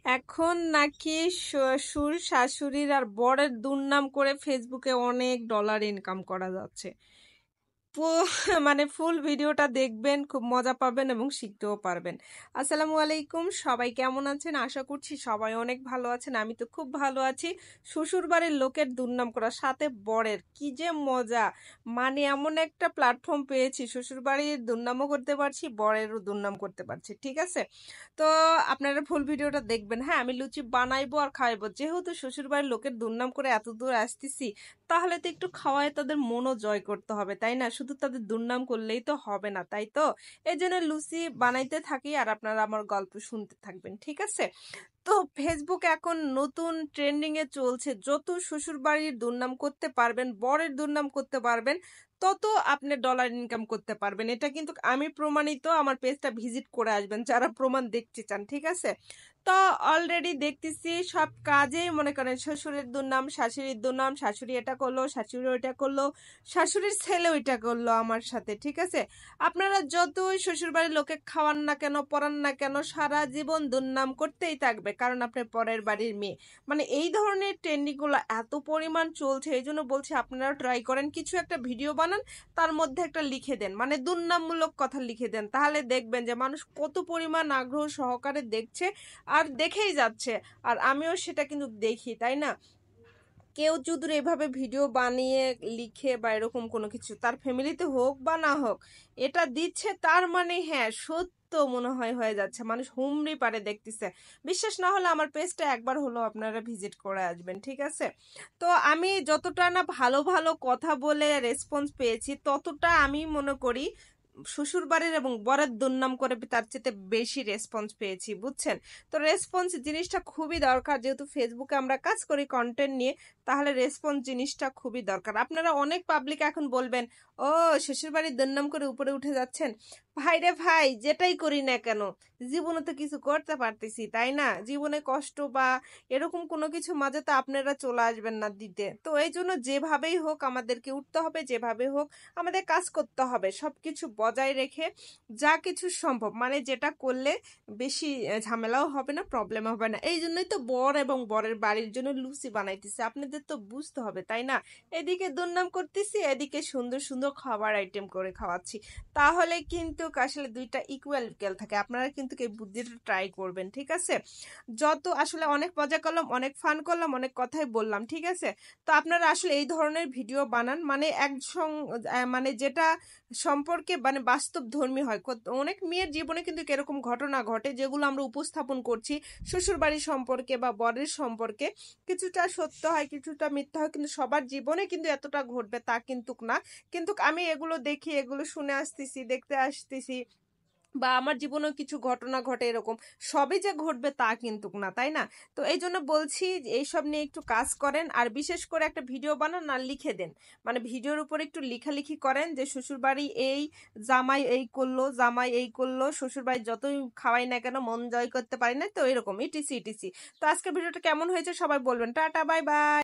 এখন নাকি শ্বশুর শাশুড়ির আর বরের দুর্নাম করে ফেসবুকে অনেক ডলার ইনকাম করা যাচ্ছে। মানে ফুল ভিডিওটা দেখবেন, খুব মজা পাবেন এবং শিখতেও পারবেন। আসসালামু আলাইকুম, সবাই কেমন আছেন? আশা করছি সবাই অনেক ভালো আছেন। আমি তো খুব ভালো আছি। শ্বশুর বাড়ির লোকের দুর্নাম করার সাথে বরের কি যে মজা! মানে এমন একটা প্ল্যাটফর্ম পেয়েছি, শ্বশুর বাড়ির দুর্নামও করতে পারছি, বরেরও দুর্নাম করতে পারছি। ঠিক আছে, তো আপনারা ফুল ভিডিওটা দেখবেন। হ্যাঁ, আমি লুচি বানাইবো আর খাওয়াইবো। যেহেতু শ্বশুর বাড়ির লোকের দুর্নাম করে এত দূর আসতেছি, তাহলে তো একটু খাওয়ায় তাদের মনও জয় করতে হবে, তাই না? শুধু তাদের দুর্নাম করলেই তো হবে না, তাই তো? এই জন্য লুচি বানাইতে থাকি আর আপনারা আমার গল্প শুনতে থাকবেন, ঠিক আছে? তো ফেসবুক এখন নতুন ট্রেন্ডিং এ চলছে, যত শ্বশুর বাড়ির দুর্নাম করতে পারবেন, বরের দুর্নাম করতে পারবেন, তত আপনি ডলার ইনকাম করতে পারবেন। এটা কিন্তু আমি প্রমাণিত। আমার পেজটা ভিজিট করে আসবেন যারা প্রমাণ দেখতে চান, ঠিক আছে? তো অলরেডি দেখতেছি সব কাজেই মনে করেন শ্বশুরের দুর্নাম, শাশুড়ির দুর্নাম, শাশুড়ি এটা করলো, শাশুড়ি ওইটা করলো, শাশুড়ির ছেলে ওইটা করলো আমার সাথে, ঠিক আছে? আপনারা যতই শ্বশুর বাড়ির লোকে খাওয়ান না কেন, পড়ান না কেন, সারা জীবন দুর্নাম করতেই থাকবে, কারণ আপনি পরের বাড়ির মেয়ে। মানে এই ধরনের ট্রেন্ডিং গুলো এত পরিমাণ চলছে, এই জন্য বলছি আপনারা ট্রাই করেন, কিছু একটা ভিডিও বানান, তার মধ্যে একটা লিখে দেন, মানে দুর্নামমূলক কথা লিখে দেন, তাহলে দেখবেন যে মানুষ কত পরিমাণ আগ্রহ সহকারে দেখছে আর দেখেই যাচ্ছে। আর আমিও সেটা কিন্তু দেখি, তাই না? কেউ যদি এভাবে ভিডিও বানিয়ে লিখে বা এরকম কোনো কিছু তার ফ্যামিলিতে হোক বা না হোক, এটা দিচ্ছে, তার মানে হ্যাঁ সত্য মনে হয় হয়ে যাচ্ছে, মানুষ হুমড়ি পারে দেখতেছে। বিশ্বাস না হলে আমার পেজটা একবার হলো আপনারা ভিজিট করে আসবেন, ঠিক আছে? তো আমি যতটা না ভালো ভালো কথা বলে রেসপন্স পেয়েছি, ততটা আমি মনে করি শ্বশুর বাড়ির এবং বরের দুর্নাম করে তার চেয়ে বেশি রেসপন্স পেয়েছি, বুঝছেন? তো রেসপন্স জিনিসটা খুবই দরকার, যেহেতু ফেসবুকে আমরা কাজ করি কন্টেন্ট নিয়ে, তাহলে রেসপন্স জিনিসটা খুবই দরকার। আপনারা অনেক পাবলিক এখন বলবেন, ও শ্বশুর বাড়ির দুর্নাম করে উপরে উঠে যাচ্ছেন। ভাই রে ভাই, যেটাই করি না কেন, জীবনে তো কিছু করতে পারতেছি, তাই না? জীবনে কষ্ট বা এরকম কোনো কিছু মাঝে তো আপনারা চলে আসবেন না দিতে। তো এই জন্য যেভাবেই হোক আমাদেরকে উঠতে হবে, যেভাবে হোক আমাদের কাজ করতে হবে, সবকিছু বজায় রেখে যা কিছু সম্ভব, মানে যেটা করলে বেশি ঝামেলাও হবে না, প্রবলেম হবে না। এই জন্যই তো বর এবং বরের বাড়ির জন্য লুচি বানাইতেছি, আপনাদের তো বুঝতে হবে, তাই না? এদিকে দুর্নাম করতেছি, এদিকে সুন্দর সুন্দর খাবার আইটেম করে খাওয়াচ্ছি, তাহলে কিন্তু আসলে দুইটা ইকুয়াল ইকুয়াল থাকে। আপনারা কিন্তু এই বুদ্ধিটা ট্রাই করবেন, ঠিক আছে? যত আসলে অনেক মজা করলাম, অনেক ফান করলাম, অনেক কথাই বললাম, ঠিক আছে? তো আপনারা আসলে এই ধরনের ভিডিও বানান, মানে মানে যেটা সম্পর্কে মানে বাস্তব ধর্মী হয়। অনেক মেয়ের জীবনে কিন্তু এরকম ঘটনা ঘটে, যেগুলো আমরা উপস্থাপন করছি শ্বশুর বাড়ির সম্পর্কে বা বরের সম্পর্কে। কিছুটা সত্য হয়, কিছুটা মিথ্যা হয়, কিন্তু সবার জীবনে কিন্তু এতটা ঘটবে তা কিন্তু না। কিন্তু আমি এগুলো দেখি, এগুলো শুনে আসতেছি, দেখতে আসতেছি, বা আমার জীবনেও কিছু ঘটনা ঘটে, এরকম সবই যে ঘটবে তা কিন্তু না, তাই না? তো এই জন্য বলছি যে এইসব নিয়ে একটু কাজ করেন, আর বিশেষ করে একটা ভিডিও বানান আর লিখে দেন, মানে ভিডিওর উপর একটু লেখালেখি করেন যে শ্বশুর বাড়ি এই, জামাই এই করলো, জামাই এই করলো, শ্বশুর বাড়ি যতই খাওয়াই না কেন মন জয় করতে পারি না, তো এরকম ইটিসি ইটিসি। তো আজকের ভিডিওটা কেমন হয়েছে সবাই বলবেন। Tata, bye bye.